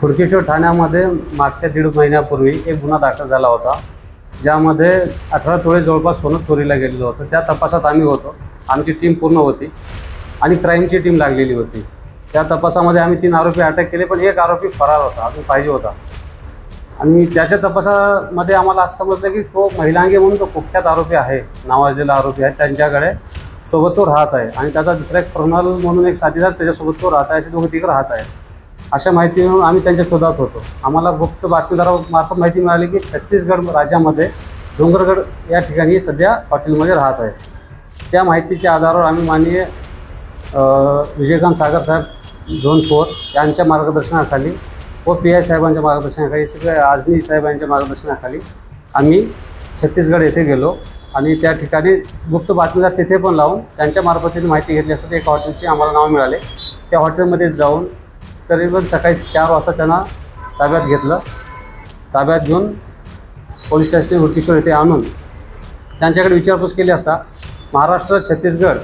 हुडकेश्वर ठाण्यामध्ये मागच्या 1.5 महिन्यापूर्वी एक गुन्हा दाखल झाला होता, ज्यामध्ये 18 तोळे जवळपास सोनं चोरीला गेलेलं होतं। त्या तपासात आम्ही होतो, आमची टीम पूर्ण होती आणि क्राईमची टीम लागलेली होती। त्या तपासामध्ये आम्ही 3 आरोपी अटक केले, पण एक आरोपी फरार होता, अजून पाहिजे होता। आणि त्याच्या तपासामध्ये आम्हाला असं समजलं की तो महिलांगे म्हणून तो कुख्यात आरोपी आहे, नावाजलेला आरोपी आहे, त्यांच्याकडे सोबत तो राहत आहे आणि त्याचा दुसरा एक प्रणाल म्हणून एक साथीदार त्याच्यासोबत तो राहत आहे, असे दोघं तिघं राहत आहे। अशा माहिती मिळून आम्ही त्यांच्या शोधात होतो। आम्हाला गुप्त बातमीदारामार्फत माहिती मिळाली की छत्तीसगड राज्यामध्ये डोंगरगड या ठिकाणी सध्या हॉटेलमध्ये राहत आहे। त्या माहितीच्या आधारावर आम्ही माननीय विजयकांत सागर साहेब झोन 4 यांच्या मार्गदर्शनाखाली व PI साहेबांच्या मार्गदर्शनाखाली, सगळे आजनी साहेबांच्या मार्गदर्शनाखाली आम्ही छत्तीसगड येथे गेलो आणि त्या ठिकाणी गुप्त बातमीदार तिथे पण लावून त्यांच्या मार्फतीने माहिती घेतली असता एका हॉटेलचे आम्हाला नाव मिळाले। त्या हॉटेलमध्ये जाऊन करीबन सकाळी 4 वाजता त्यांना ताब्यात घेतलं। ताब्यात घेऊन पोलीस स्टेशन हुडकेश्वर येथे आणून त्यांच्याकडे विचारपूस केली असता महाराष्ट्र, छत्तीसगड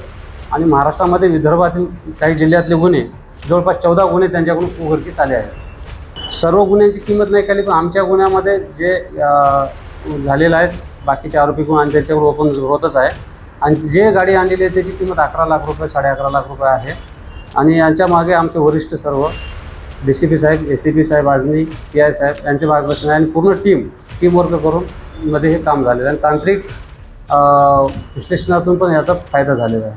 आणि महाराष्ट्रामध्ये विदर्भातील काही जिल्ह्यातले गुन्हे जवळपास 14 गुन्हे त्यांच्याकडून उघडकीस आले आहेत। सर्व गुन्ह्यांची किंमत नाही केली, पण आमच्या गुन्ह्यामध्ये जे झालेलं आहे बाकीचे आरोपी गुन्हे आणि त्याच्यावर ओपन होतच आहे। आणि जे गाडी आणलेली आहे त्याची किंमत 11 लाख रुपये, 11.5 लाख रुपये आहे। आणि यांच्या मागे आमचे वरिष्ठ सर्व DCP साहेब, ACP साहेब, आजनी, PI साहेब यांचे मार्गदर्शन आहे आणि पूर्ण टीम वर्क करून मध्ये हे काम झालेलं आहे। तांत्रिक विश्लेषणातून पण याचा फायदा झालेला आहे।